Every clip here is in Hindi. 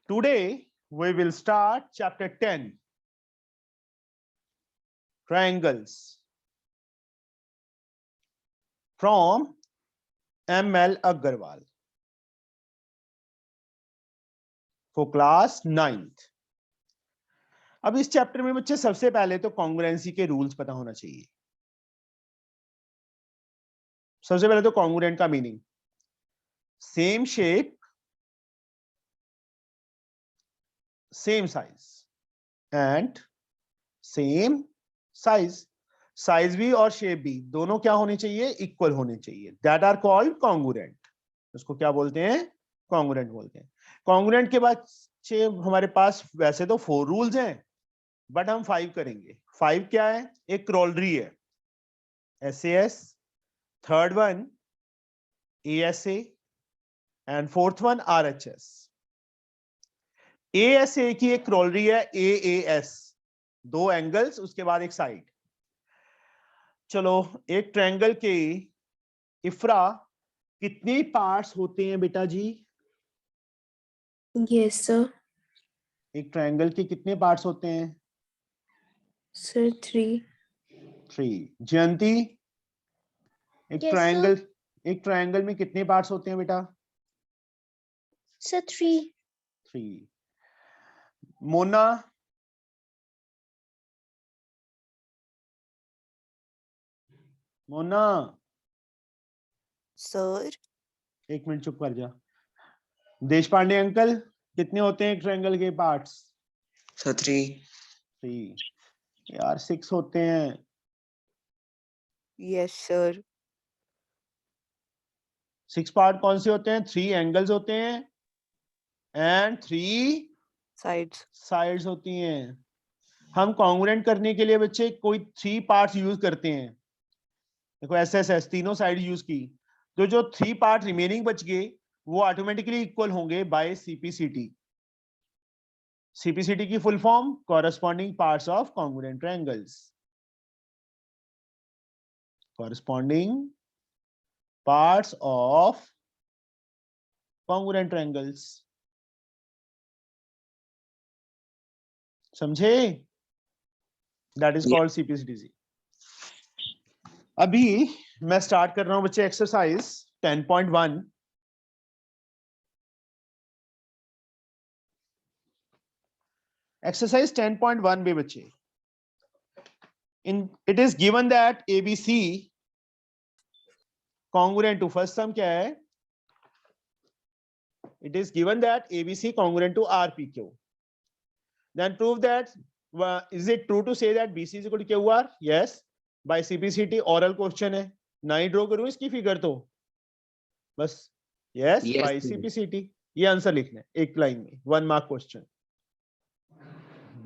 Today we will start chapter 10, triangles, from M.L. Agarwal for class 9th. अब इस चैप्टर में बच्चे सबसे पहले तो कॉन्ग्रुएंसी के रूल्स पता होना चाहिए। सबसे पहले तो कॉन्ग्रुएंट का meaning, same shape same size and same size, size भी और शेप भी दोनों क्या होने चाहिए, इक्वल होने चाहिए। That are called congruent. उसको क्या बोलते हैं, कॉन्ग्रुएंट बोलते हैं। कॉन्ग्रुएंट के बाद हमारे पास वैसे तो 4 रूल्स हैं, बट हम 5 करेंगे। 5 क्या है, एक क्रोलरी है SAS, third one ASA and fourth one RHS। ASA की एक क्रोलरी है AAS, 2 एंगल्स उसके बाद एक साइड। चलो, एक ट्रायंगल के इफ्रा कितने पार्ट्स होते हैं बेटा जी? Yes sir. एक ट्रायंगल के कितने पार्ट्स होते हैं? सर 3। 3। जयंती, एक Yes, ट्रायंगल एक ट्रायंगल में कितने पार्ट्स होते हैं बेटा? सर 3। 3। मोना, मोना सर एक मिनट चुप कर जा। देश पांडे अंकल, कितने होते हैं एक ट्रायंगल के पार्ट्स? सर 3। यार 6 होते हैं। यस सर 6 पार्ट कौन से होते हैं? 3 एंगल्स होते हैं एंड 3 साइड्स साइड्स होती हैं। हम कॉन्ग्रुएंट करने के लिए बच्चे कोई 3 पार्ट्स यूज करते हैं। देखो SSS तीनों साइड यूज की, तो जो 3 पार्ट रिमेनिंग बच गए वो ऑटोमेटिकली इक्वल होंगे बाय CPCT। CPCT की full form corresponding parts of congruent triangles. Corresponding parts of congruent triangles, समझे? That is called CPCT। अभी मैं स्टार्ट कर रहा हूं बच्चे एक्सरसाइज 10.1। एक्सरसाइज 10.1 में बच्चे, in it is given that ABC congruent to first sum क्या है? It is given that ABC congruent to RPQ. Then prove that is it true to say that BC is equal to QR? Yes. By CPCT oral question है, ना ही ड्रॉ करूं इसकी फिगर तो बस yes, Yes, by sir. CPCT। ये आंसर लिखना है एक लाइन में, 1 mark question.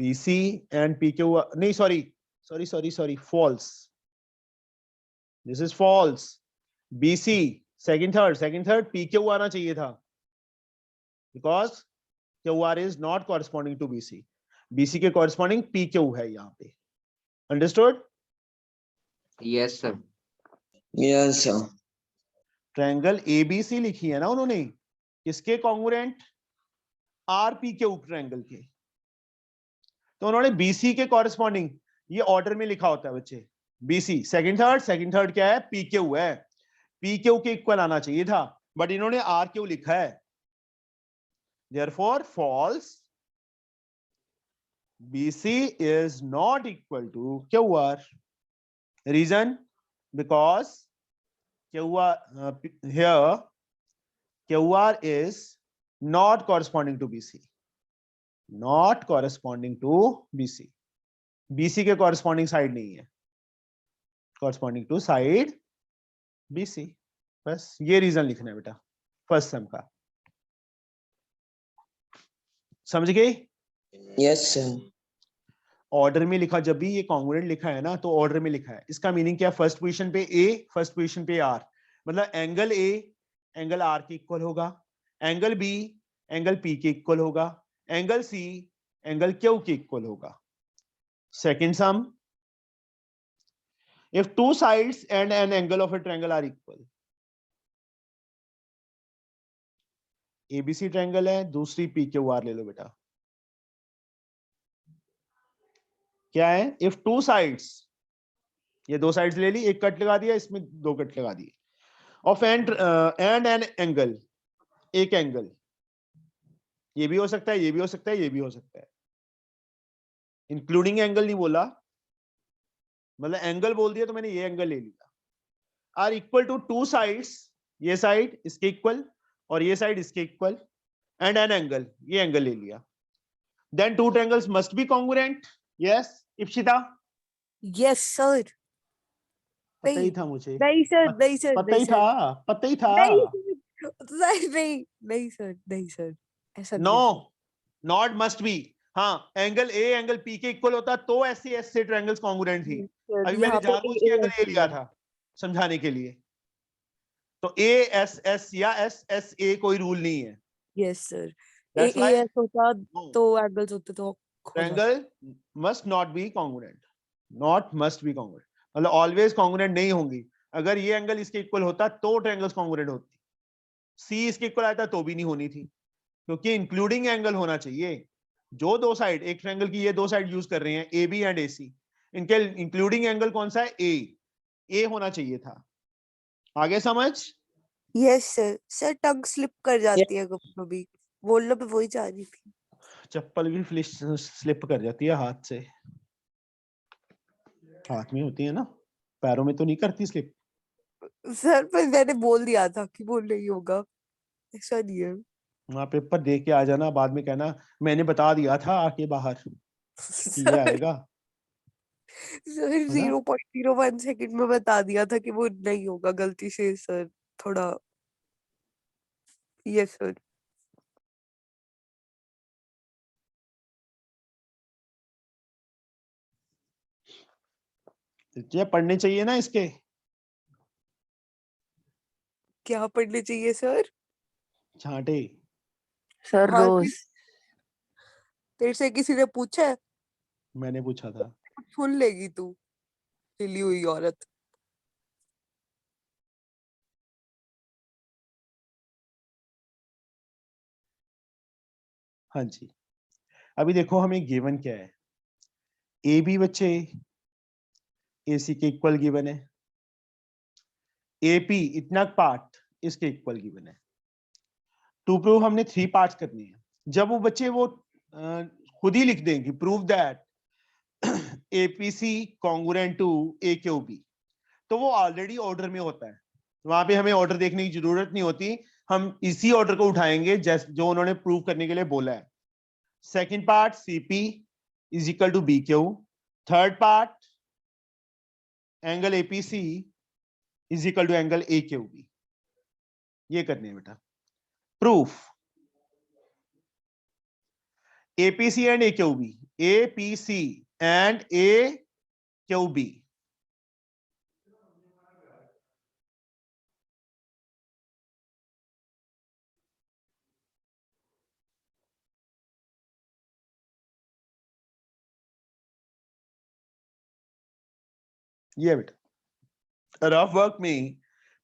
BC and PQ नहीं, sorry, false. This is false. BC second third PQ आना चाहिए था, because QR is not corresponding to BC. BC के corresponding PQ है यहाँ पे। Understood? Yes, sir. Yes, sir. Triangle ABC लिखी है ना उन्होंने, किसके कॉन्ग्रुएंट? RPQ ट्रायंगल के। तो उन्होंने BC के कॉरेस्पॉन्डिंग, ये ऑर्डर में लिखा होता है बच्चे, BC सेकंड थर्ड क्या है? PQ है। PQ के इक्वल आना चाहिए था, बट इन्होंने RQ लिखा है। Therefore false, BC is not equal to QR. Reason? Because QR here QR is not corresponding to BC, not corresponding to BC। BC के corresponding side नहीं है, corresponding to side BC। बस ये रीजन लिखना है बेटा फर्स्ट सम का, समझ गए? Yes, sir. ऑर्डर में लिखा, जब भी ये कॉन्ग्रुएंट लिखा है ना तो ऑर्डर में लिखा है। इसका मीनिंग क्या? फर्स्ट पोजीशन पे A, फर्स्ट पोजीशन पे R, मतलब एंगल A एंगल R के इक्वल होगा, एंगल B एंगल P के इक्वल होगा, एंगल C एंगल Q के इक्वल होगा। Second some, if 2 sides and an angle of a triangle are equal, ABC triangle है, दूसरी PQR ले लो बेटा। क्या है? इफ टू साइड्स, ये दो साइड्स ले ली, एक कट लगा दिया, इसमें दो कट लगा दिए, ऑफ एंड एन एंगल, एक एंगल, ये भी हो सकता है, ये भी हो सकता है, ये भी हो सकता है, इंक्लूडिंग एंगल नहीं बोला, मतलब एंगल बोल दिया तो मैंने ये एंगल ले लिया, are equal to two sides, ये साइड इसके इक्वल और ये साइड इसके इक्वल, एंड एन एंगल, ये एंगल ले लिया, then two triangles must be congruent. Yes Ipsita, yes sir. पता ही था मुझे, नहीं सर, नहीं सर, पता ही था, पता ही था। नहीं सर, नहीं नहीं सर, नहीं सर, ऐसा नो, नहीं है नॉट मस्ट बी। हाँ, एंगल ए एंगल पी के इक्वल होता तो ऐसे ऐसे ट्रायंगल्स कॉन्ग्रुएंट थी। सर। अभी मैंने यहाँ पे जानबूझ के एंगल ए लिया है। था समझाने के लिए। तो ए एस एस या एस एस ए कोई रूल नहीं है। Yes sir, That's why as होता no, तो एंगल्स होते तो हो जाता। triangle must not be congruent, not must be congruent, मतलब ऑलवेज कॉन्ग्रुएंट नहीं होंगी। अगर ये एंगल इसके इक्वल होता तो ट्रायंगल्स कॉन्ग्रुएंट होती, सी इसके इक्वल आता तो भी नहीं होनी थी, क्योंकि इंक्लूडिंग एंगल होना चाहिए। जो दो साइड, एक ट्रायंगल की ये दो साइड यूज कर रहे हैं, ए बी एंड ए सी, इनके इंक्लूडिंग एंगल कौन सा है? ए होना चाहिए था। आगे समझ? Yes sir. Sir tongue slip कर जाती है कभी कभी, बोलना पे वही जा रही थी। चप्पल भी स्लिप कर जाती है हाथ से, हाथ में होती है ना, पैरों में तो नहीं करती स्लिप। सर पर मैंने बोल दिया था कि वो नहीं होगा, ऐसा नहीं है। वहां पेपर दे के आ जाना, बाद में कहना मैंने बता दिया था आके बाहर कि ये आएगा, सर है ना? 0.01 सेकंड में बता दिया था कि वो नहीं होगा गलती से सर, थोड़ा। Yes sir. ये पढ़ने चाहिए ना इसके। क्या पढ़ने चाहिए सर? छांटे सर हाँ, रोज। तेरे से किसी ने पूछा है? मैंने पूछा था। सुन लेगी तू, हिली हुई औरत। हाँ जी, अभी देखो हमें गिवन क्या है। ए बी बच्चे ए सी के इक्वल गिवन है, ए पी इतना पार्ट इसके इक्वल गिवन है। टू प्रूव हमने 3 पार्ट्स करने हैं। जब वो बच्चे वो खुद ही लिख देंगे prove that APC congruent to A Q B, तो वो ऑलरेडी ऑर्डर में होता है, वहां पे हमें ऑर्डर देखने की जरूरत नहीं होती, हम इसी ऑर्डर को उठाएंगे जैसे जो उन्होंने प्रूव करने के लिए बोला है। Second part CP is equal to B Q, third part angle APC is equal to angle A Q B. ये करने हैं बेटा proof. APC and A Q B, APC and A Q B. ये बेटा रफ वर्क में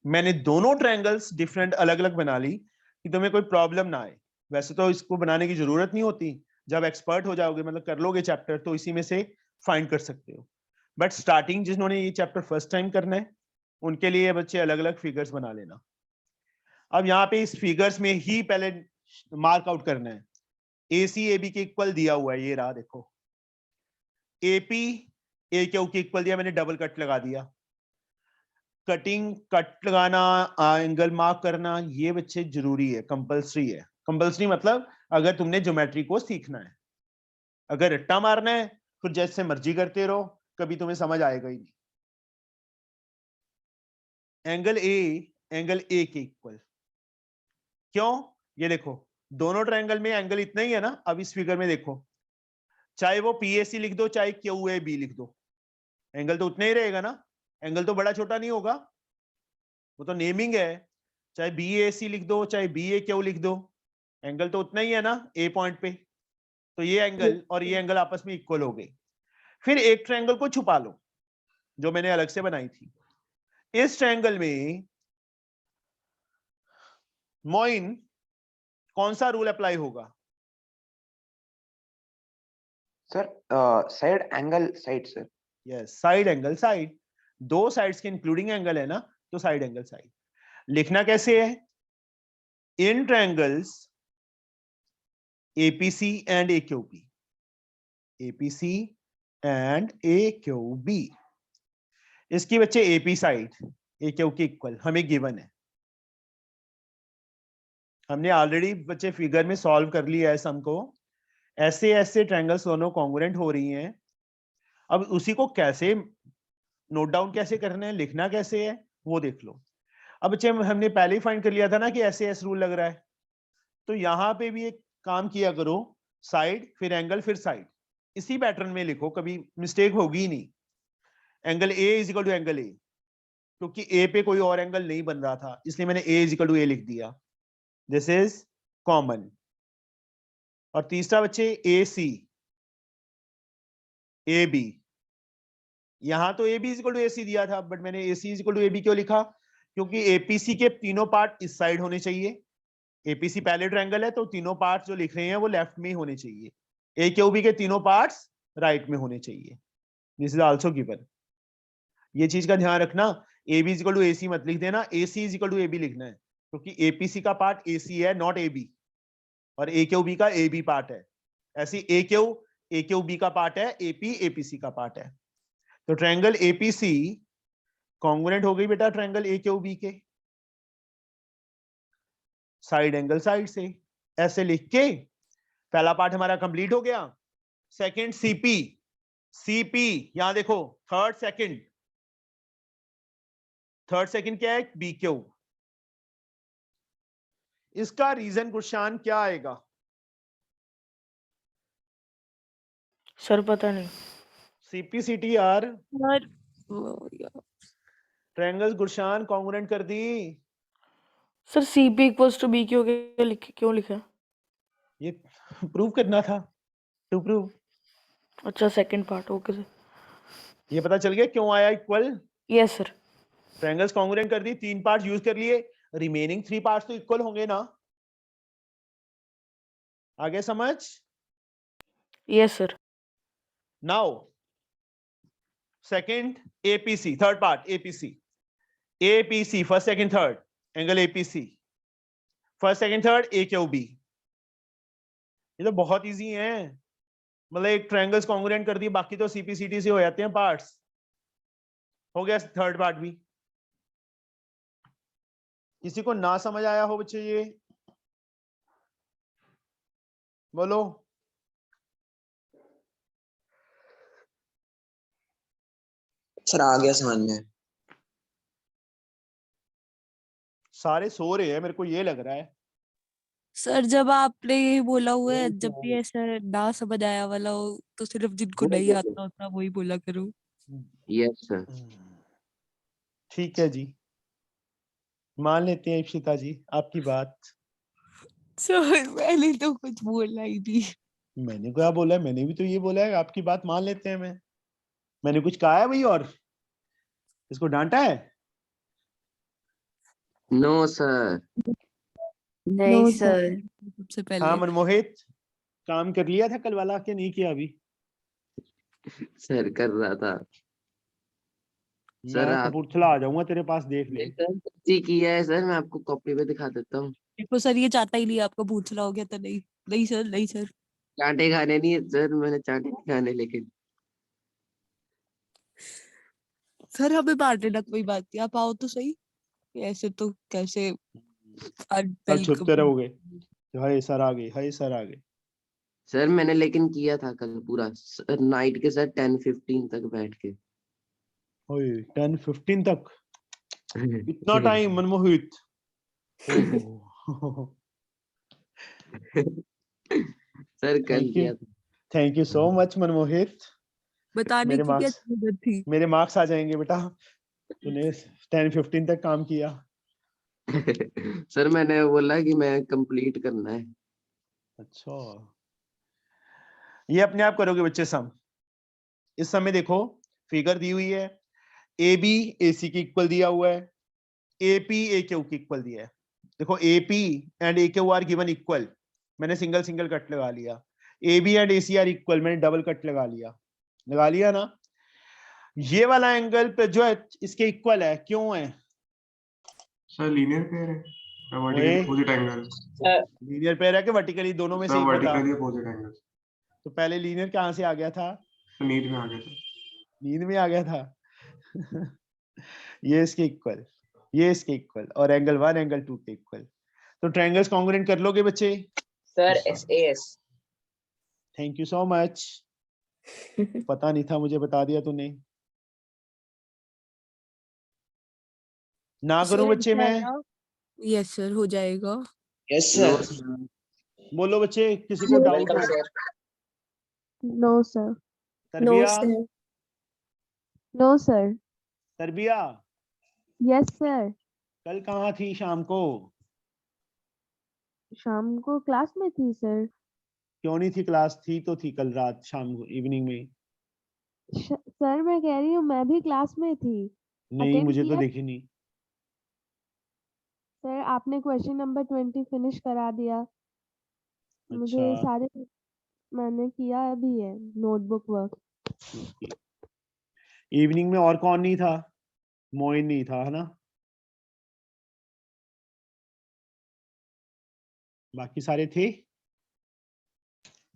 मैंने दोनों ट्रायंगल्स डिफरेंट अलग अलग बना ली कि तुम्हें कोई प्रॉब्लम ना आए। वैसे तो इसको बनाने की जरूरत नहीं होती, जब एक्सपर्ट हो जाओगे मतलब कर लोगे चैप्टर तो इसी में से फाइंड कर सकते हो, बट स्टार्टिंग जिन्होंने ये चैप्टर फर्स्ट टाइम करना है उनके लिए बच्चे अलग अलग फिगर्स बना लेना। अब यहाँ पे इस फिगर्स में ही पहले मार्क आउट करना है। ए सी ए बी के इक्वल दिया हुआ है, ये रहा देखो, एपी ए क्यू के इक्वल दिया, मैंने डबल कट लगा दिया। कटिंग कट लगाना, एंगल मार्क करना, ये बच्चे जरूरी है, कंपलसरी है। कंपलसरी मतलब अगर तुमने ज्योमेट्री को सीखना है, अगर रट्टा मारना है फिर जैसे मर्जी करते रहो, कभी तुम्हें समझ आएगा ही नहीं। एंगल ए के इक्वल क्यों? ये देखो दोनों ट्रायंगल में एंगल इतना ही है ना। अब इस फिगर में देखो, चाहे वो पीएसी लिख दो चाहे क्यू ए बी लिख दो, एंगल तो उतना ही रहेगा ना, एंगल तो बड़ा छोटा नहीं होगा, वो तो नेमिंग है। चाहे बी ए सी लिख दो चाहे बी ए क्यू लिख दो, एंगल तो उतना ही है ना ए पॉइंट पे। तो ये एंगल और ये एंगल आपस में इक्वल हो गए। फिर एक ट्रायंगल को छुपा लो जो मैंने अलग से बनाई थी। इस ट्रायंगल में मोइन कौन सा रूल अप्लाई होगा? Sir side angle side sir. Yes, side angle side, दो साइड्स के इंक्लूडिंग एंगल है ना, तो साइड एंगल साइड। लिखना कैसे है? In triangles APC and AQB, APC and AQB, इसकी बच्चे AP साइड AQ के इक्वल हमें गिवन है। हमने ऑलरेडी बच्चे फिगर में सॉल्व कर लिया है सम को। ऐसे ऐसे ट्रायंगल्स दोनों कॉन्ग्रुएंट हो रही हैं। अब उसी को कैसे नोट डाउन कैसे करना है, लिखना कैसे है, वो देख लो। अब बच्चे हमने पहले ही फाइंड कर लिया था ना कि ऐसे ऐसे रूल लग रहा है, तो यहाँ पे भी एक काम किया करो, साइड फिर एंगल फिर साइड, इसी पैटर्न में लिखो, कभी मिस्टेक होगी ही नहीं। Angle A is equal to angle A, क्योंकि A पे कोई और एंगल नहीं बन रहा था, इसलिए मैंने A is equal to A लिख दिया, दिस इज कॉमन। और तीसरा बच्चे AC AB, यहां तो AB is equal to AC दिया था, बट मैंने AC is equal to AB क्यों लिखा? क्योंकि APC के तीनों पार्ट इस साइड होने चाहिए। APC पहले ट्रायंगल है, तो तीनों पार्ट जो लिख रहे हैं वो लेफ्ट में ही होने चाहिए। AQB के तीनों पार्ट्स राइट में होने चाहिए, दिस इज आल्सो गिवन। ये चीज का ध्यान रखना, AB is equal to AC मत लिख देना, AC is equal to AB लिखना है, क्योंकि APC का पार्ट AC है, नॉट AB, और AQB का AB पार्ट है। ऐसी AQB का पार्ट है, AP APC का पार्ट है। तो ट्रायंगल APC कॉन्ग्रुएंट हो गई बेटा ट्रायंगल AQB के साइड एंगल साइड से। ऐसे लिख के पहला पार्ट हमारा कंप्लीट हो गया। सेकंड CP यहां देखो, थर्ड सेकंड क्या है? BQ। इसका रीजन क्वेश्चन क्या आएगा? सर पता नहीं। CPCTR सर ट्रायंगल्स गुरशान कॉन्ग्रुएंट कर दी। Sir CP equals to BQ के लिखे क्यों लिखा? ये प्रूव करना था, टू प्रूव। अच्छा सेकंड पार्ट, ओके सर। ये पता चल गया क्यों आया equal. Yes sir. Triangles congruent कर दी, 3 पार्ट्स यूज कर लिए, रिमेनिंग 3 पार्ट्स तो इक्वल होंगे ना। आगे समझ? Yes sir. Now second APC, third part APC first second third angle APC, first second third AQB। ये तो बहुत इजी है, मतलब एक ट्रायंगल्स कॉन्ग्रुएंट कर दी, बाकी तो CPCT से हो जाते हैं पार्ट्स। हो गया थर्ड पार्ट भी। किसी को ना समझ आया हो बच्चे ये बोलो। सर आ गया समझ में। सारे सो रहे हैं, मेरे को ये लग रहा है। सर जब आपने ये बोला हुआ है, जब भी ऐसा ना समझ आया वाला हो तो सिर्फ जिनको नहीं आता होता वही बोला करो। Yes sir. ठीक है जी, मान लेते हैं इप्सिता जी आपकी बात। सर मैंने तो कुछ बोला ही नहीं। मैंने क्या बोला है? मैंने भी तो ये बोला है, आपकी बात मान लेते हैं। मैंने कुछ कहा है भाई और इसको डांटा है? No sir. नहीं सर, सबसे पहले हाँ मनमोहित, काम कर लिया था कल वाला कि नहीं किया अभी? सर कर रहा था। सर मैं आप कपूरथला आ जाऊंगा तेरे पास, देख ले। सच्ची किया है सर, मैं आपको कॉपी पे दिखा देता हूँ। देखो सर, ये चाहता ही नहीं आपको पूछना हो गया तो नहीं। नहीं सर, नहीं सर। चांटे खाने नहीं है सर, मैंने चांटे नहीं खाने, लेकिन सर हमें बांट देना, कोई बात नहीं, आप आओ तो सही। ऐसे तो कैसे कल छुपते unwelcome। रहोगे, हाय सर आ गए, हाय सर आ गए। सर मैंने लेकिन किया था कल पूरा नाइट के सर 10-15 तक बैठ के। ओए 10-15 तक इतना टाइम मनमोहित? ओहो सर कल किया था। Thank you so much Manmohit. बताने मेरे की क्या मार्क्स जरूरत थी? मेरे मार्क्स आ जाएंगे बेटा, तूने 10-15 तक काम किया। सर मैंने बोला कि मैं कंप्लीट करना है। अच्छा, ये अपने आप करोगे बच्चे सम। इस समय देखो फिगर दी हुई है, AB AC की इक्वल दिया हुआ है, AP AQ की इक्वल दिया है। देखो AP and AQ are given equal, मैंने सिंगल सिंगल कट लगा लिया। AB and AC are equal, मैंने डबल कट लगा लिया ना। ये वाला एंगल पे जो है इसके इक्वल है, क्यों है? सर लीनियर पेयर है, ओए, vertically opposite angle, linear pair है कि वर्टिकली, दोनों में से सर एक बता। वर्टिकली अपोजिट एंगल, तो पहले लीनियर कहां से आ गया था? तो नीड में आ गया था। नींद में आ गया था। ये इसके इक्वल, ये इसके इक्वल, और एंगल 1 एंगल 2 के इक्वल। तो ट्रायंगल्स कॉन्ग्रुएंट कर लोगे बच्चे? Sir SAS। Thank you so much. पता नहीं था, मुझे बता दिया तूने। ना करूं बच्चे मैं? यस सर, हो जाएगा। Yes no sir. सर। बोलो बच्चे, किसी को डाउट वेलकम हो? Sir. No, sir. Tarbiya, No, sir. Tarbiya, Yes, sir. कल कहाँ थी शाम को? शाम को क्लास में थी सर। क्यों नहीं थी क्लास? थी तो थी कल रात, शाम को, इवनिंग में। सर मैं कह रही हूँ मैं भी क्लास में थी। नहीं, Attend मुझे तो किया? देखी नहीं। सर आपने क्वेश्चन नंबर 20 फिनिश करा दिया। मुझे अच्छा, सारे मैंने किया अभी है नोटबुक वर्क। इवनिंग में और कौन नहीं था? मोइन नहीं था, है ना? बाकी सारे थे?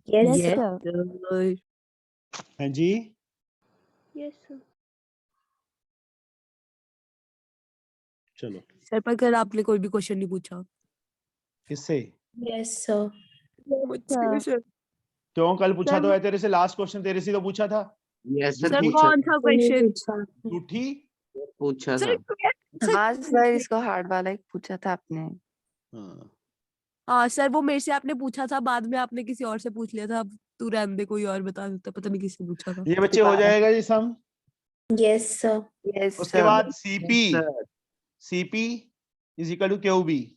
Yes, Yes, sir. sir. हाँ जी। Yes, sir. चलो, सर पर कल आपने कोई भी क्वेश्चन नहीं पूछा। किससे? Yes, sir. मुझसे सर। क्यों? कल पूछा सर तो है तेरे से, लास्ट क्वेश्चन तेरे से तो पूछा था। यस सर, सर ठीक। पूछा कौन सा क्वेश्चन? झूठी। पूछा सर था। हाँ सर, इसको हार्ड वाला एक पूछा था आपने। हाँ, हाँ सर, वो मेरे से आपने पूछा था, बाद में आपने किसी और से पूछ लिया था। अब तू रहने दे, कोई और बता देता, पता नहीं किससे पूछा था। ये बच्चे हो जाएगा ये सम। Yes, sir. यस उसके सर। बाद CP, sir CP is equal to QB,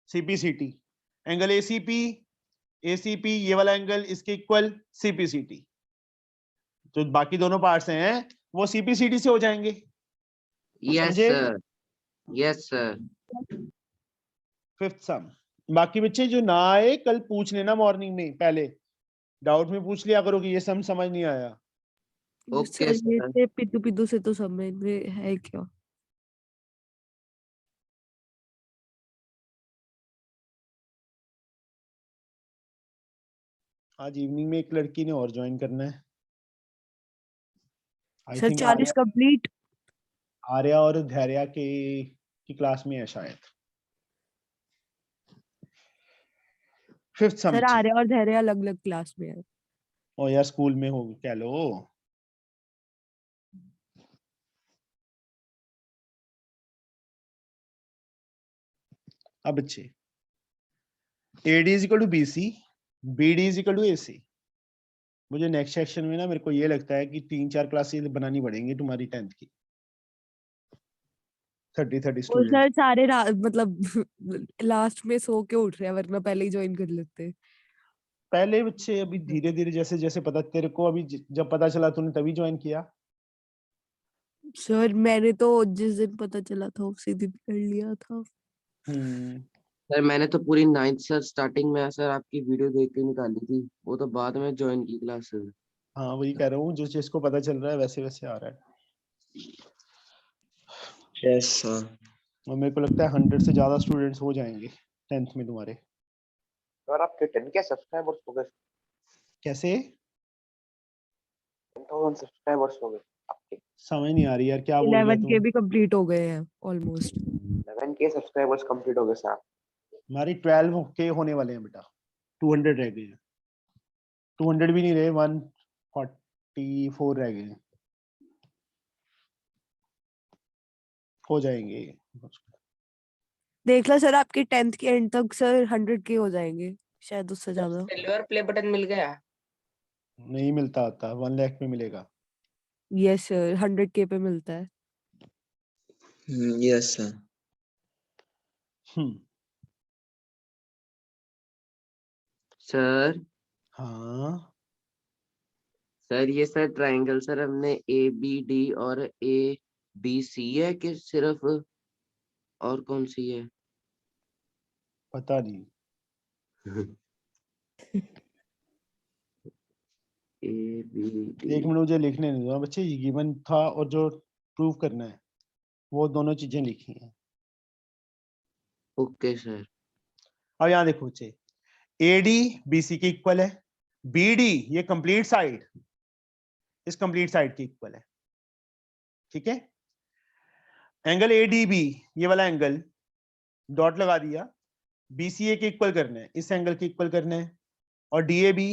CPCT, angle ACP ये वाला एंगल इसके इक्वल CPCT। जो बाकी दोनों पार्ट्स हैं वो CPCT से हो जाएंगे। यस समझे? Sir, yes sir. फिफ्थ सम। बाकी बच्चे जो ना आए कल पूछ लेना मॉर्निंग में, पहले डाउट में पूछ लिया करो कि ये सम समझ नहीं आया। ओके सर ये सर। से पिद्दू पिद्दू से तो समझ में है क्या? आज इवनिंग में एक लड़की ने और ज्वाइन करना है। आई सर थिंक 40 कंप्लीट। आर्या और धैर्या के की क्लास में है शायद। फिफ्थ सम। सर आर्य और धैर्य अलग अलग क्लास में है। ओ यार, स्कूल में हो क्या लो। अब बच्चे AD is equal to BC, BD is equal to AC। मुझे नेक्स्ट सेक्शन में ना, मेरे को ये लगता है कि 3-4 क्लासेस बनानी पड़ेंगी तुम्हारी 10th की, 30 और स्टूडेंट। सर सारे मतलब लास्ट में सो के उठ रहे हैं, वरना पहले ही ज्वाइन कर लेते। पहले बच्चे अभी धीरे धीरे, जैसे जैसे पता तेरे को, अभी जब पता चला तूने तभी ज्वाइन किया। सर मैंने तो जिस दिन पता चला था उसी दिन कर लिया था। सर मैंने तो पूरी 9th सर स्टार्टिंग में सर आपकी वीडियो देख के निकाली थी, वो तो बाद में ज्वाइन की क्लास सर। हाँ, वही कह रहा हूँ, जो चीज को पता चल रहा है वैसे वैसे आ रहा है। Yes sir. और मेरे को लगता है 100 से ज्यादा स्टूडेंट्स हो जाएंगे 10th में तुम्हारे। सर आपके 10K सब्सक्राइबर्स हो गए, कैसे? 10,000 सब्सक्राइबर्स हो गए आपके। समझ नहीं आ रही यार, क्या बोल रहा 11 के तू? भी कंप्लीट हो गए हैं ऑलमोस्ट। 11K सब्सक्राइबर्स कंप्लीट हो गए सर। हमारी 12K होने वाले हैं बेटा, 200 रह गए हैं। 200 भी नहीं रहे, 144 रह गए हैं। हो जाएंगे। देख लो सर, आपके 10th के एंड तक सर 100 के हो जाएंगे, शायद उससे ज्यादा। सिल्वर प्ले बटन मिल गया। नहीं मिलता, आता 1 लाख में मिलेगा। यस सर, 100 के पे मिलता है। Yes sir. सर हाँ, सर ये सर ट्रायंगल सर हमने ABD और ABC है कि सिर्फ, और कौन सी है? पता नहीं। ए बी एक डी मिनट मुझे लिखने नहीं दो बच्चे, ये गिवन था और जो प्रूव करना है वो दोनों चीजें लिखी हैं। Okay sir. अब यहाँ देखो बच्चे, एडी बीसी के इक्वल है, बीडी ये कंप्लीट साइड इस कंप्लीट साइड के इक्वल है, ठीक है। एंगल एडीबी ये वाला एंगल डॉट लगा दिया, बीसीए के इक्वल करना है, इस एंगल के इक्वल करना है, और डीएबी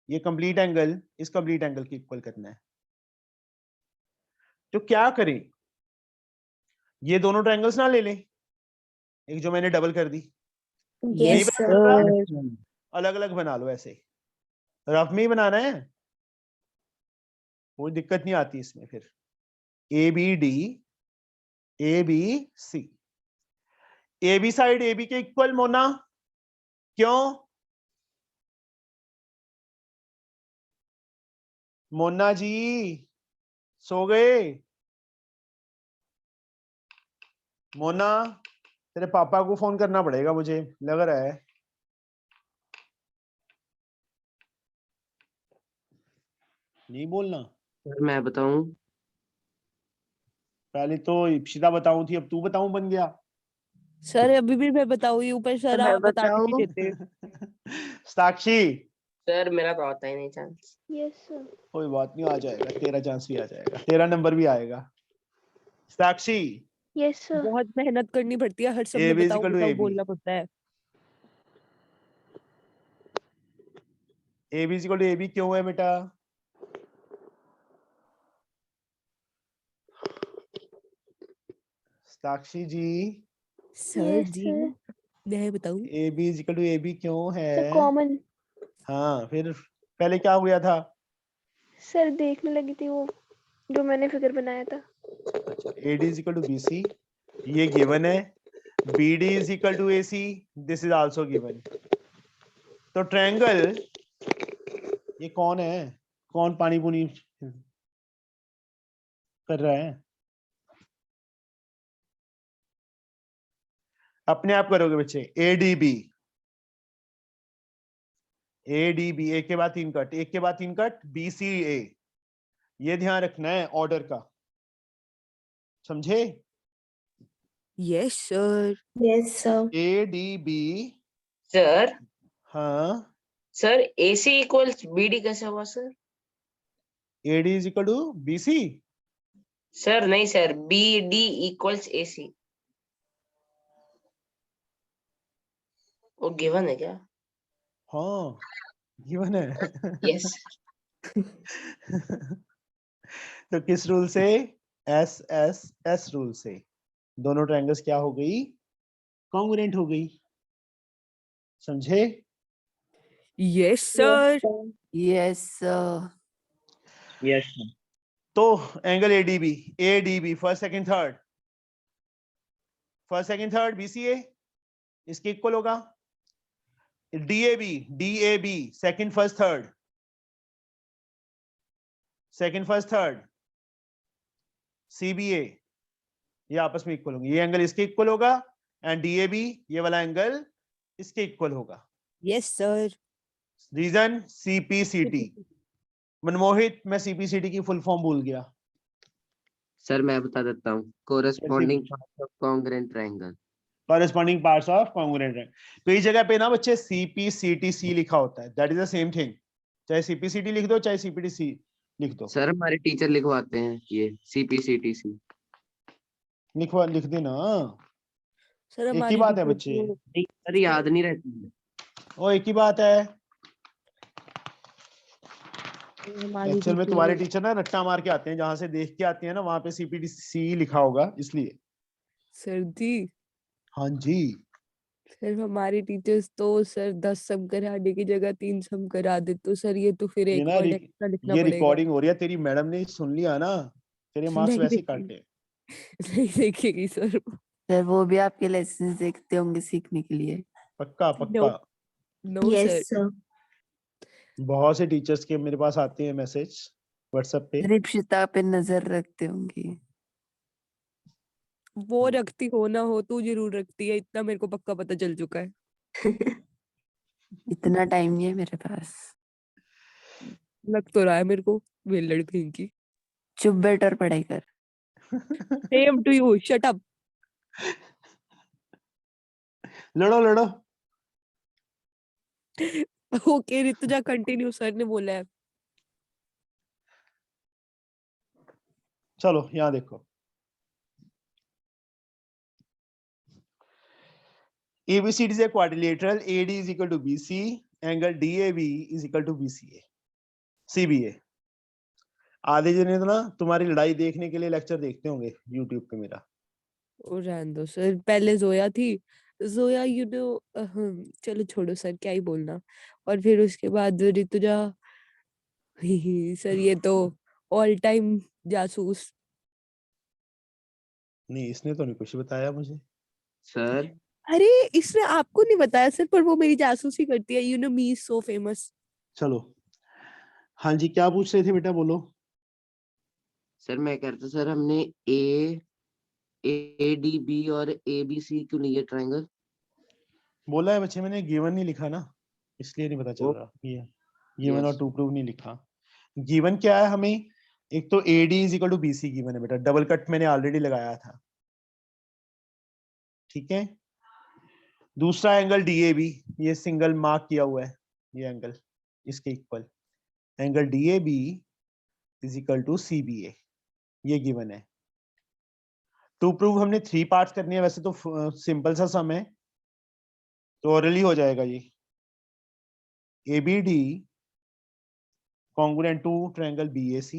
ये कंप्लीट एंगल इस कंप्लीट एंगल के इक्वल करना है। तो क्या करें, ये दोनों ट्रायंगल्स ना ले लें, एक जो मैंने डबल कर दी, नहीं Yes, बना sir. रहा, अलग अलग बना लो, ऐसे रफ में ही बनाना है, कोई दिक्कत नहीं आती इसमें। फिर A B D A B C, A B side A B के इक्वल मोना, क्यों मोना जी सो गए? मोना तेरे पापा को फोन करना पड़ेगा मुझे लग रहा है। नहीं बोलना, सर मैं बताऊं? पहले तो इप्सिता बताऊं थी, अब तू बताऊं बन गया। सर अभी भी मैं बताऊंगी, ऊपर सर मैं आप बता भी बताऊं? नहीं देते। साक्षी सर मेरा तो आता ही नहीं चांस। Yes, sir. कोई बात नहीं, आ जाएगा, तेरा चांस भी आ जाएगा, तेरा नंबर भी आएगा। साक्षी Yes, sir. बहुत मेहनत करनी पड़ती है, हर सब A में B is बताओ equal to बताओ AB. बोलना पड़ता है। A B equal to A B क्यों है बेटा? साक्षी जी सर Yes, जी sir. मैं बताऊं? A B equal to A B क्यों है? Sir, common. हाँ, फिर पहले क्या हुआ था? सर देखने लगी थी वो जो मैंने फिगर बनाया था। अच्छा, A D is equal to B C, ये गिवन है, B D is equal to A C, this is also given. तो ट्रायंगल ये कौन है, कौन पानी पुनी कर रहा है? अपने आप करोगे बच्चे। एडीबी, एडीबी एक के बाद तीन कट, एक के बाद तीन कट, बीसीए, ये ध्यान रखना है ऑर्डर का, समझे? Yes sir. Yes, sir. ADB, sir हाँ, सर AC इक्वल्स BD कैसे हुआ सर? AD is equal to BC. Sir नहीं सर, BD इक्वल्स AC, वो गिवन है क्या? हाँ गिवन है। यस। तो किस रूल से? एस एस एस रूल से दोनों ट्रायंगल्स क्या हो गई? कॉन्ग्रुएंट हो गई, समझे? Yes sir. Yes, sir. Yes तो angle ADB, ADB first second third, first second third BCA इसके इक्वल होगा। DAB, DAB second first third, second first third, CBA ये आपस में इक्वल होंगे, ये एंगल इसके इक्वल होगा, एंड डीएबी ये वाला एंगल इसके इक्वल होगा। Yes sir. Reason CPCT. Manmohit मैं सीपीसीटी की फुल फॉर्म भूल गया। सर मैं बता देता हूँ, corresponding parts of congruent triangle. Corresponding parts of congruent triangle. तो इस जगह पे ना बच्चे सीपीसीटीसी लिखा होता है, that is the same thing, चाहे सीपीसीटी लिख दो चाहे सीपीटीसी लिख दो। सर हमारे टीचर लिखवाते हैं ये CPCTC। लिख देना, सर एक ही हमारी बात है टीचर बच्चे, तो नहीं सर याद नहीं रहती है। ओ एक ही बात है। हमारी एक्चुअल में टीचर तुम्हारे टीचर ना रट्टा मार के आते हैं, जहां से देख के आते हैं ना वहां पे सीपीटीसी लिखा होगा इसलिए। सर जी, हाँ जी, सर हमारी टीचर्स तो सर 10 सम कराने की जगह 3 सम करा दे, तो सर ये तो फिर ये एक ना वर्ड एक्स्ट्रा लिखना ये पड़ेगा। रिकॉर्डिंग हो रही है, तेरी मैडम ने सुन लिया ना, तेरे मार्क्स नहीं वैसे ही देखेगी, काटे। नहीं देखेगी सर। सर वो भी आपके लेसन देखते होंगे सीखने के लिए। पक्का पक्का। No sir. sir. बहुत से टीचर्स के मेरे पास आते हैं मैसेज व्हाट्सएप पे। दीक्षिता पे नजर रखते होंगे। वो रखती हो ना हो, तू जरूर रखती है, इतना मेरे को पक्का पता चल चुका है। इतना टाइम नहीं है मेरे पास। लग तो रहा है मेरे को वेल्लड़ कहीं की। चुप बैठ और पढ़ाई कर। Same to you, shut up. लड़ो लड़ो। ओके ऋतुजा कंटिन्यू, सर ने बोला है। चलो यहाँ देखो, ABCD is a quadrilateral. AD is equal to BC. Angle DAB is equal to BCA. CBA. आधे जने तो ना तुम्हारी लड़ाई देखने के लिए लेक्चर देखते होंगे YouTube पे मेरा। और रहने दो सर, पहले जोया थी, जोया यू नो, चलो छोड़ो सर, क्या ही बोलना। और फिर उसके बाद ऋतुजा। सर ये तो ऑल टाइम जासूस। नहीं, इसने तो नहीं कुछ बताया मुझे। सर अरे इसने आपको नहीं बताया सर, पर वो मेरी जासूसी करती है, you know me so famous. चलो, हाँ जी, क्या पूछ रहे थे बेटा, बोलो। सर मैं कह रहा था सर, हमने ADB और ABC क्यों नहीं है ट्रायंगल? बोला है बच्चे मैंने, गिवन नहीं लिखा ना, इसलिए नहीं पता चल ओ, रहा। ये गिवन और yes. टू प्रूव नहीं लिखा। गिवन क्या है हमें, एक तो AD is equal to BC given है बेटा, डबल कट मैंने ऑलरेडी लगाया था, ठीक है। दूसरा एंगल DAB, ये सिंगल मार्क किया हुआ है, ये एंगल इसके equal. Angle DAB is equal to CBA, ये गिवन है। टू प्रूव हमने 3 पार्ट्स करनी है, वैसे तो सिंपल सा सम है, तो ओरली हो जाएगा ये। ABD congruent to triangle BAC.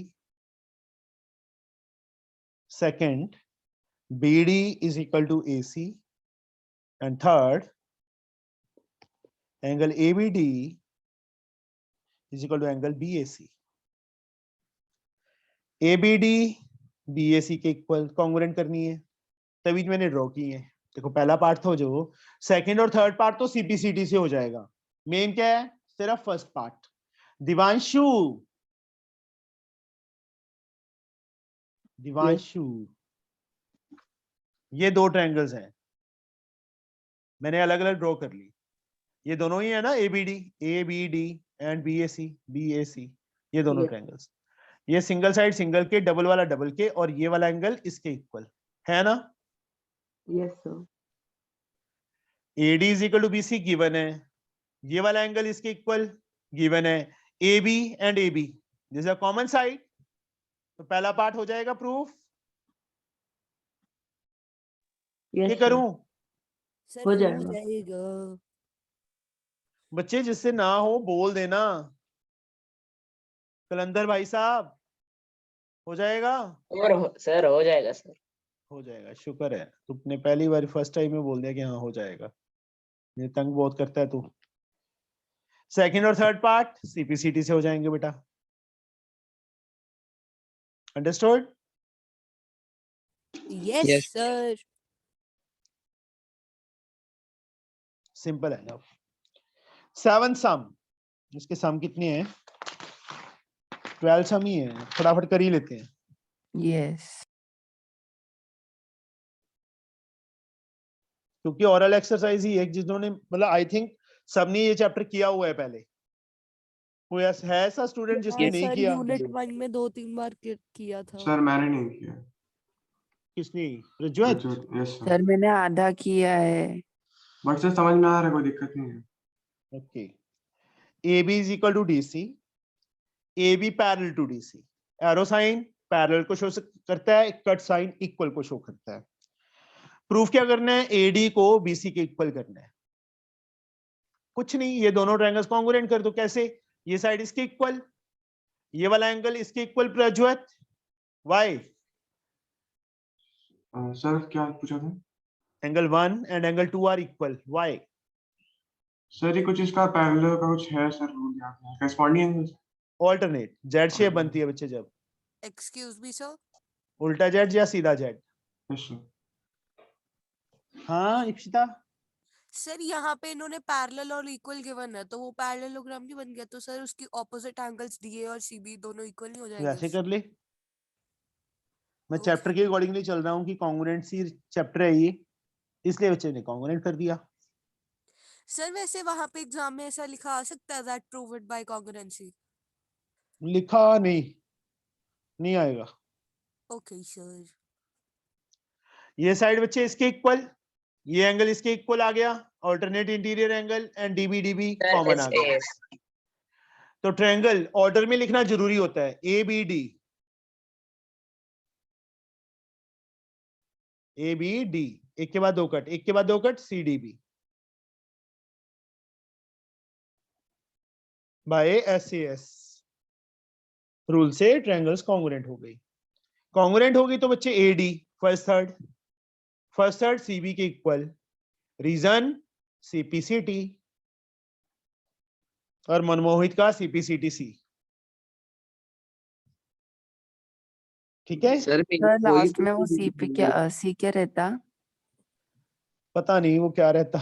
Second, BD is equal to AC. And third, angle ABD is equal to angle BAC. ABD BAC के इक्वल कॉन्ग्रुएंट करनी है, तभी मैंने ड्रॉ की है। देखो पहला पार्ट तो जो, सेकंड और थर्ड पार्ट तो CPCT से हो जाएगा। मेन क्या है, सिर्फ फर्स्ट पार्ट। दिवांशु, दिवांशु, ये 2 ट्रायंगल्स हैं, मैंने अलग अलग ड्रॉ कर ली। ये दोनों ही है ना, ABD एंड BAC, ये दोनों Yes. ट्रायंगल्स। ये सिंगल साइड सिंगल के, डबल वाला डबल के, और ये वाला एंगल इसके इक्वल है ना। Yes, sir. AD is equal to BC given है, ये वाला एंगल इसके इक्वल गिवन है। AB and AB this is a common side, तो पहला पार्ट हो जाएगा प्रूफ। Yes, ये sir. करूं सर हो हो जाएगा। जाएगा। बच्चे, जिससे ना हो बोल देना। कलंदर भाई साहब, हो जाएगा। सर हो जाएगा सर। हो जाएगा, शुक्र है तुमने पहली बार फर्स्ट टाइम में बोल दिया कि हाँ हो जाएगा। ये तंग बहुत करता है तू। सेकंड और थर्ड पार्ट CPCT से हो जाएंगे बेटा, अंडरस्टूड। Yes sir. सिंपल है ना। 7 सम, इसके सम कितने हैं, 12 सम ही है, फटाफट कर ही लेते हैं। यस क्योंकि ओरल एक्सरसाइज ही एक, जिन्होंने मतलब आई थिंक सबने ये चैप्टर किया हुआ है पहले। कोई है ऐसा स्टूडेंट जिसने नहीं सर किया? यूनिट 1 में 2-3 बार किया था। सर मैंने नहीं किया। किसने? प्रज्वल। Yes sir. सर मैंने आधा किया है। बट सर समझ में आ रहा है, कोई दिक्कत नहीं है। Okay, AB is equal to DC, AB parallel to DC, arrow sign parallel को शो करता है, कट साइन इक्वल को शो करता है। प्रूफ क्या करना है, AD को BC के इक्वल करना है। कुछ नहीं, ये दोनों ट्रायंगल्स कॉन्ग्रुएंट कर दो। कैसे? ये साइड इसके इक्वल, ये वाला एंगल इसके इक्वल। प्रज्वल, वाई? सर क्या पूछा था? Angle 1 and angle 2 are equal, why? Sir ये कुछ इसका पैरेलल का कुछ है सर, रूल याद नहीं। Corresponding angle. Alternate Z shape बनती है बच्चे जब, एक्सक्यूज मी सर। उल्टा जेड या सीधा जेड। Yes sir. हाँ इप्सिता, सर यहाँ पे इन्होंने पैरेलल और इक्वल गिवन है, तो वो पैरेललोग्राम नहीं बन गया, तो सर उसकी ऑपोजिट एंगल्स DA और CB दोनों इक्वल नहीं हो जाएंगे? वैसे कर ले। मैं तो चैप्टर के अकॉर्डिंगली चल रहा हूँ कि कॉन्ग्रुएंसी चैप्टर है ये, इसलिए बच्चे ने कॉन्ग्रुएंट कर दिया। सर वैसे वहां पे एग्जाम में ऐसा लिखा आ सकता है दैट प्रूव्ड बाय कॉन्ग्रुएंसी? लिखा नहीं आएगा। Okay sir. ये साइड बच्चे इसके इक्वल, ये एंगल इसके इक्वल आ गया, alternate interior angle and DB sir common आ गया। एस तो ट्रायंगल ऑर्डर में लिखना जरूरी होता है, ABD, ABD, एक के बाद दो कट, एक के बाद दो cut, CDB by SAS rule से ट्रायंगल्स कॉन्ग्रुएंट हो गई। कॉन्ग्रुएंट होगी तो बच्चे AD फर्स्ट थर्ड CB के इक्वल, रीजन CPCT और मनमोहित का CPCTC। ठीक है, सर सर लास्ट में वो सी पे क्या सी क्या रहता? पता नहीं वो क्या रहता।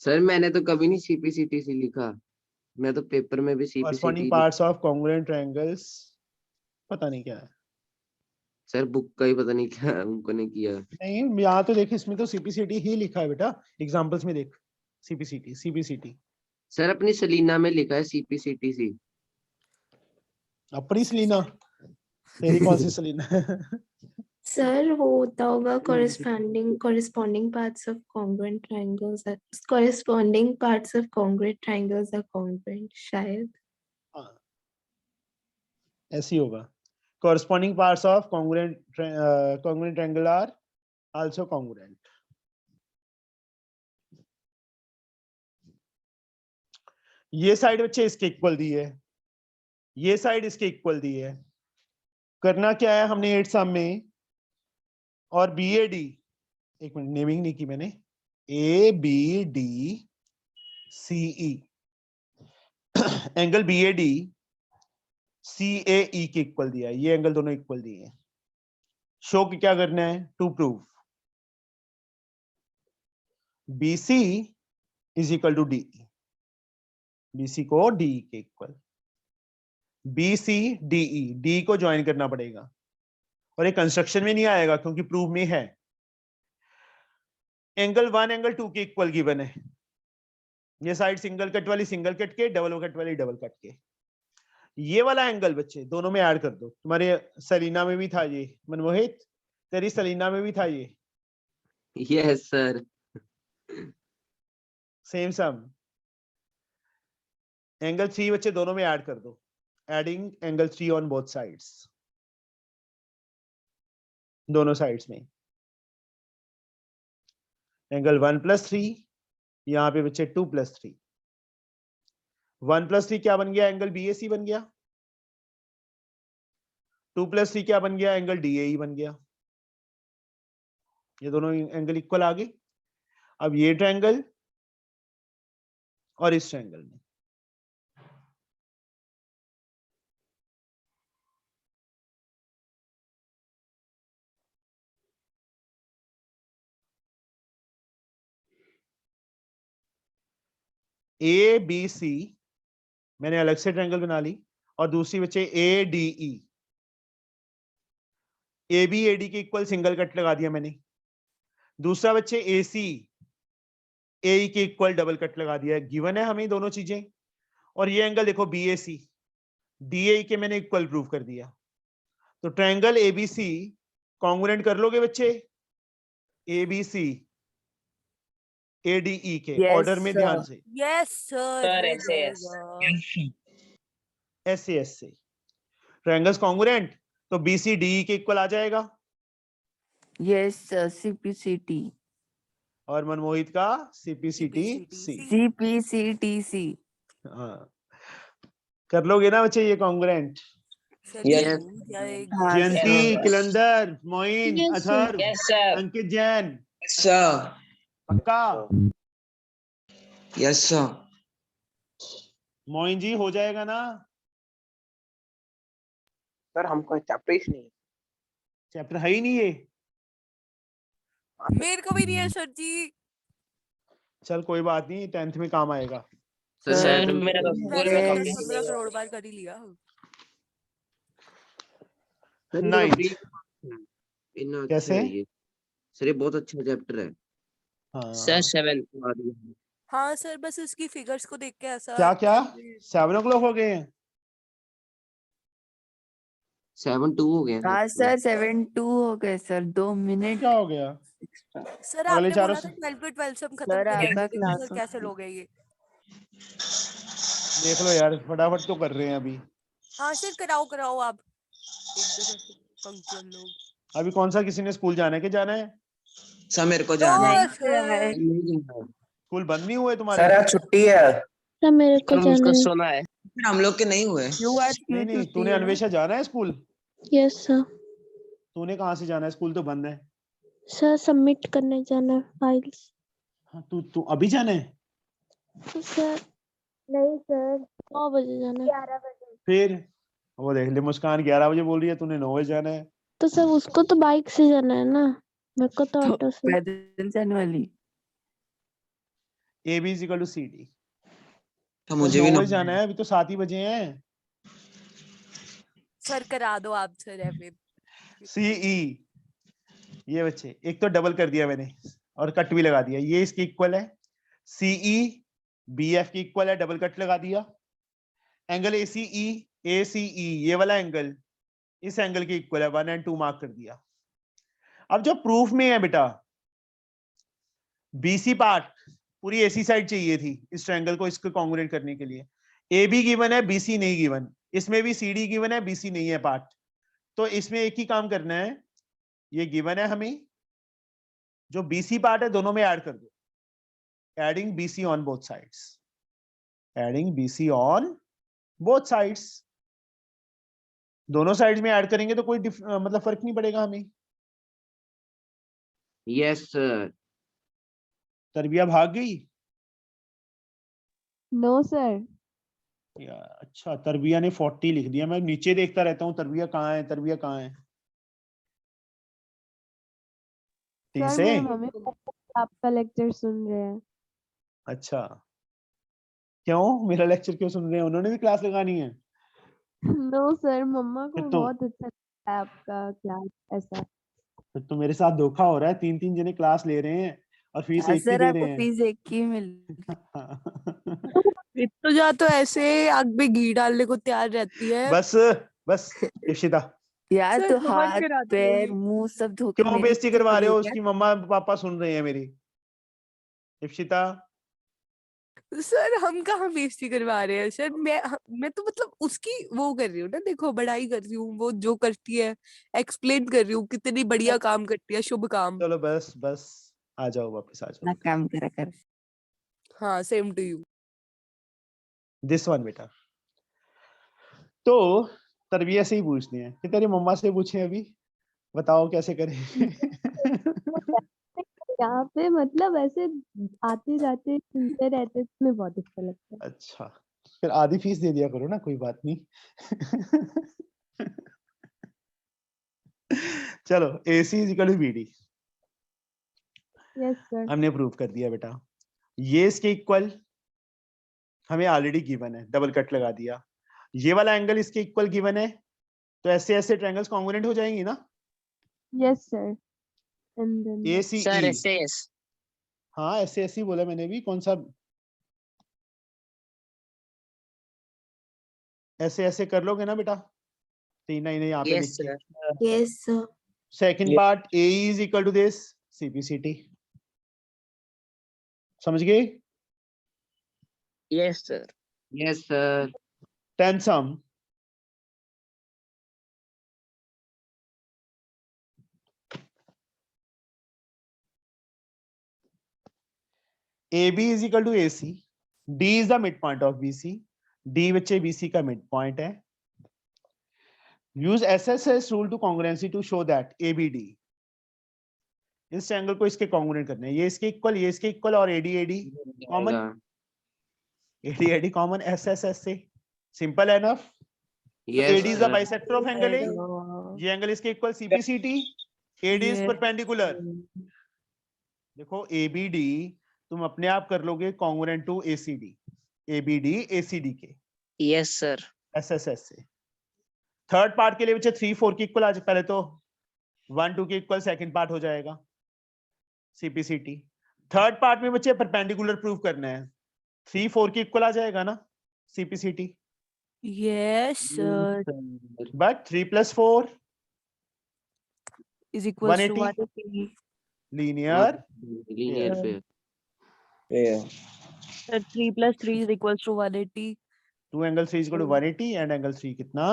सर मैंने तो कभी नहीं CPCTC लिखा, मैं तो पेपर में भी corresponding CPCT parts of congruent triangles, पता नहीं क्या है। सर बुक का ही पता नहीं क्या उनको ने किया। नहीं यहाँ तो देख, इसमें तो CPCT ही लिखा है बेटा, एग्जांपल्स में देख, CPCT। सर अपनी सलीना में लिखा है CPCTC। अपनी सलीना, तेरी कौन सी सलीना है? सर वो होता होगा corresponding parts of congruent triangles are corresponding parts of congruent triangles are congruent शायद। हाँ, ऐसी होगा, corresponding parts of congruent triangle are also congruent। ये साइड बच्चे इसके इक्वल दी है, ये साइड इसके इक्वल दी है। करना क्या है हमने 8 सम में, और BAD, एक मिनट नेमिंग नहीं की मैंने, ABD CE angle BAD CAE के इक्वल दिया है, ये एंगल दोनों इक्वल दिए हैं। शो की क्या करना है, to prove BC is equal to DE, BC को DE के इक्वल, BC DE, DE को ज्वाइन करना पड़ेगा, और ये कंस्ट्रक्शन में नहीं आएगा क्योंकि प्रूव में है। एंगल 1 एंगल 2 के इक्वल गिवन है, ये साइड सिंगल कट वाली सिंगल कट के, डबल कट वाली डबल कट के। ये वाला एंगल बच्चे दोनों में ऐड कर दो, तुम्हारे सलीना में भी था ये, मनमोहित तेरी सलीना में भी था ये, यस सर। सेम सम। एंगल 3 बच्चे दोनों में ऐड कर दो, adding angle 3 on both sides, दोनों साइड्स में। एंगल 1 + 3, यहाँ पे बच्चे 2 + 3, 1 + 3 क्या बन गया, एंगल BAC बन गया, 2 + 3 क्या बन गया, एंगल DAE बन गया। ये दोनों एंगल इक्वल आ गए। अब ये ट्रायंगल और इस ट्रायंगल में ABC मैंने अलग से ट्रायंगल बना ली, और दूसरी बच्चे ADE, ABAD के इक्वल सिंगल कट लगा दिया मैंने। दूसरा बच्चे AC AE के इक्वल डबल कट लगा दिया। गिवन है हमें दोनों चीजें, और ये एंगल देखो BAC DAE के मैंने इक्वल प्रूव कर दिया। तो ट्रायंगल ABC कॉन्ग्रुएंट कर लोगे बच्चे, ABC ADE के ऑर्डर में ध्यान से, यस सर, सर हो SAS जाएगा। SAS से ट्रायंगल्स कॉन्ग्रुएंट, तो BC DE के इक्वल आ जाएगा, यस CPCT और मनमोहित का CPCTC। CPCTC। हाँ, कर लोगे ना बच्चे ये कॉन्ग्रुएंट। Sir Yes. ये हो जाएगा। हाँ Jayanti, sir. Kilandar, Moin, Yes, sir. Atharva, yes sir Ankit Jain, sir. पक्का? Yes sir. मोइन जी हो जाएगा ना? सर हमको चैप्टर ही नहीं। चैप्टर है ही नहीं ये। मेरे को भी नहीं है सर जी। चल कोई बात नहीं, 10th में काम आएगा। सर मेरा तो स्कूल में वैसे कॉपी 15 करोड़ बार कर ही लिया। Ninth, इतना अच्छा कैसे? है ये। सर ये बहुत अच्छा चैप्टर है। सर हाँ 7 हाँ सर, बस उसकी फिगर्स को देख के ऐसा क्या क्या लग रहा है। 7 o'clock हो गए हैं? 7-2 हो गया हाँ सर। सर 7-2 हो गए सर, 2 मिनट क्या हो गया? एक्स्ट्रा। सर अगले आपने चारों बोला से था 12 पे 12 से हम खत्म सर करेंगे, आपका देखो क्लास सर कैसे लोग हैं ये। देख लो यार, फटाफट तो कर रहे हैं अभी। हाँ सर, कराओ कराओ आप, एकदम ऐसे पंक्चुअल लोग। अभी कौन सा किसी ने स्कूल जाना है कि जाना है? सर मेरे को तो जाना है। नहीं सर सर, नहीं जाना। स्कूल बंद नहीं हुए तुम्हारे? सर आज छुट्टी है। सर मेरे को सर जाना मुझको है। सोना है। फिर हम लोग के नहीं हुए। क्यों आज क्यों नहीं नहीं, छुट्टी तूने है? अन्वेषा जाना है स्कूल? Yes sir. तूने कहाँ से जाना है? स्कूल तो बंद है। सर सबमिट करने जाना है फाइल्स। हाँ, तू अभी जाना है? सर नहीं सर, 9 बजे जाना है। 11 बजे। फिर वो देख ले, मुस्कान 11 बजे बोल रही है, तूने 9 बजे जाना है। तो सर उसको तो बाइक से जाना है ना, मेरे को तो तो ऑटो से। पैदल जाने वाली। A B is equal to C D. तो मुझे भी 9 ना। बजे जाना है, अभी तो 7 ही बजे हैं। सर करा दो आप सर, है फिर। सी ई, ये बच्चे एक तो डबल कर दिया मैंने और कट भी लगा दिया, ये इसके इक्वल है। सीई बी एफ की इक्वल है, डबल कट लगा दिया। एंगल ए सी ई ये वाला एंगल इस एंगल के इक्वल है, 1 और 2 मार्क कर दिया। अब जो प्रूफ में है बेटा, बीसी पार्ट पूरी एसी साइड चाहिए थी इस ट्रायंगल को इसको कॉन्ग्रुएंट करने के लिए। ए बी गिवन है, बीसी नहीं गिवन, इसमें भी सी डी गिवन है, बीसी नहीं है पार्ट। तो इसमें एक ही काम करना है, ये गिवन है हमें, जो बीसी पार्ट है दोनों में ऐड कर दो। Adding BC on both sides, adding BC on both sides. दोनों साइड्स में ऐड करेंगे तो कोई मतलब फर्क नहीं पड़ेगा हमें। Yes sir. तरबिया भाग गई नो सर। यार? अच्छा, तरबिया ने 40 लिख दिया, मैं नीचे देखता रहता हूँ तरबिया कहाँ है, तरबिया कहाँ है। ठीक सर से? मेरे मम्मी पापा आपका लेक्चर सुन रहे हैं। अच्छा, क्यों मेरा लेक्चर क्यों सुन रहे हैं? उन्होंने भी क्लास लगानी है? नो सर, मम्मा फिर को तो बहुत अच्छा लगता है आपका क्लास ऐसा। फिर तो मेरे साथ धोखा हो रहा है, 3-3 जने क्लास ले रहे हैं और फीस हाँ एक की सर दे आपको रहे हैं। फीस एक ही मिल। ऋतुजा तो ऐसे आग में घी डालने को तैयार रहती है। बस बस इशिता, यार सर तो समझ हाथ कर आती पैर होगी। मुंह सब धो के क्यों मेरी बेइज्जती छुट्टी करवा रहे हो? करी क्या? उसकी मम्मा पापा सुन रहे हैं मेरी। इशिता, सर हम कहाँ बेइज्जती करवा रहे हैं सर, मैं तो मतलब उसकी वो कर रही हूँ ना, देखो बड़ाई कर रही हूँ, वो जो करती है एक्सप्लेन कर रही हूँ, कितनी बढ़िया काम करती है, शुभ काम। चलो बस बस, आ जाओ वापस आ अपना जाओ। काम करा कर। हाँ same to you. This one बेटा, तो तरबिया से ही पूछते हैं कि तेरी मम्मा से पूछे अभी, बताओ कैसे करें। यहाँ पे मतलब ऐसे आते जाते सुनते रहते तो मुझे बहुत अच्छा लगता है। अच्छा, फिर आधी फीस दे दिया करो ना, कोई बात नहीं। चलो, AC is equal to BD yes sir. हमने प्रूव कर दिया बेटा। ये इसके इक्वल हमें ऑलरेडी गिवन है, डबल कट लगा दिया। ये वाला एंगल इसके इक्वल गिवन है, तो ऐसे ऐसे ट्रायंगल्स कॉन्ग्रुएंट हो जाएंगी ना। Yes sir. And then sir ACE, SS. हाँ ऐसे ऐसे ही बोला मैंने भी, कौन सा ऐसे ऐसे कर लोगे ना बेटा? नहीं नहीं नहीं, यहाँ पे लिख यस के sir. Yes sir. Second part AE is equal to this CPCT, समझ गए? Yes sir. Yes sir. 10 sum AB is equal to AC, D is the midpoint of BC, D बच्चे BC का midpoint है। Use SSS rule to congruency to show that ABD, इस ट्रायंगल को इसके कॉन्ग्रुएंट करना है, ये इसके इक्वल, ये इसके इक्वल और AD AD common, AD AD common SSS से, सिंपल एनफ। तो yes AD is the bisector of angle A, ये एंगल इसके equal CPCT, AD is perpendicular। देखो ABD तुम अपने आप कर लोगे congruent to ACD, ABD ACD के यस सर। SSS से। थर्ड पार्ट के लिए बच्चे 3 4 की इक्वल, आज पहले तो 1 2 के इक्वल सेकंड पार्ट हो जाएगा CPCT। थर्ड पार्ट में बच्चे परपेंडिकुलर प्रूव करना है। 3 4 के इक्वल आ जाएगा ना CPCT, yes sir but 3 + 4 is equals to 180 180 linear linear Yeah. Fair. Sir 3 + 3 is equals to 180 2 angle 3 = 180 and angle 3 कितना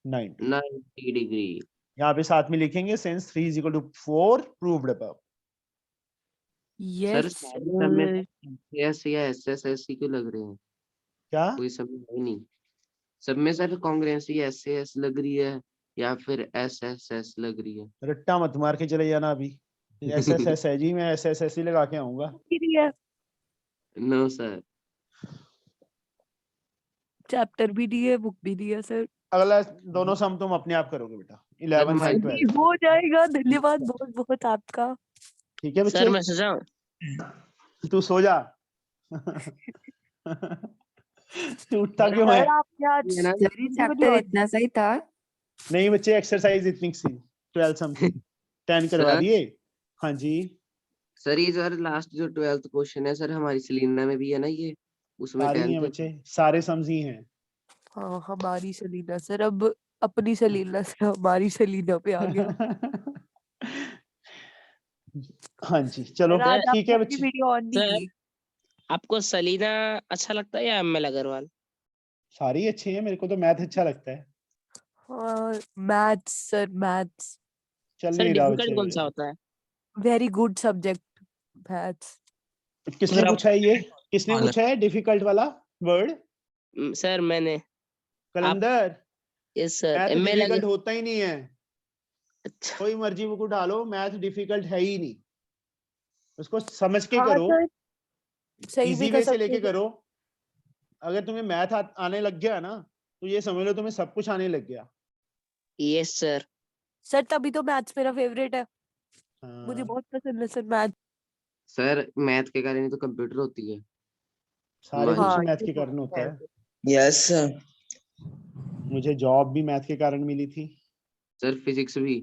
90। 90 डिग्री। यहाँ पे साथ में लिखेंगे since 3 = 4 proved above. Sir yes सारे समय एस या एसएसएससी क्यों लग रहे हैं? क्या कोई समझ है नहीं। सब में सर कांग्रेंसी एसएस लग रही है या फिर एसएसएस लग रही है? रट्टा मत मार के चले जाना अभी। SSS है जी, मैं SSS ही लगा के आऊंगा। No sir. चैप्टर भी दी है, बुक भी दी है सर। अगला दोनों सम तुम अपने आप करोगे बेटा, 11th मैं- एंड जी, 12th। हो जाएगा, धन्यवाद बहुत बहुत आपका। ठीक है सर मैं बच्चे, सोचा तू सो जा। तू उठता क्यों है? सर आपने आज ये ना सर ये चैप्टर इतना सही था। नहीं बच्चे, एक्सरसाइज इतनी सी 12 सम की 10 करवा सर? दिए। हाँ जी, सर ये सर लास्ट जो 12th क्वेश्चन है सर हमारी सलीना में भी है ना ये, उसमें सारी हैं 10th बच्चे, सारे सम्स ही हैं। हाँ हमारी सलीना सर, अब अपनी सलीना से हमारी सलीना पे आ गया। हाँ जी चलो सर आज ठीक है आपने अपनी बच्चे। वीडियो ऑन नहीं सर की। आपको सलीना अच्छा लगता है या ML अग्रवाल? सारी अच्छी हैं, मेरे को तो मैथ अच्छा लगता है। मैथ्स सर, मैथ्स चल सर नहीं रहा डिफिकल्ट कौन सा बच्चे। हाँ। होता है? Very good subject maths. किसने सर, पूछा है ये? किसने आप- पूछा है डिफिकल्ट वाला वर्ड? सर मैंने Kalandar, yes sir math ML difficult होता ही नहीं है। अच्छा कोई मर्जी बुक उठा लो, मैथ डिफिकल्ट है ही नहीं। उसको समझ के हाँ करो, सर, सही भी इजी वे से कसम लेके से करो। अगर तुम्हें मैथ आने लग गया ना, तो ये समझ लो तुम्हें सब कुछ आने लग गया। Yes sir. सर तभी तो मैथ्स मेरा फेवरेट है, मुझे हाँ, बहुत पसंद है सर मैथ। सर मैथ के कारण ही तो कंप्यूटर होती है सारे हमारी। कुछ हाँ मैथ ये के तो कारण होता है। Yes sir. मुझे जॉब भी मैथ के कारण मिली थी। सर फिजिक्स भी।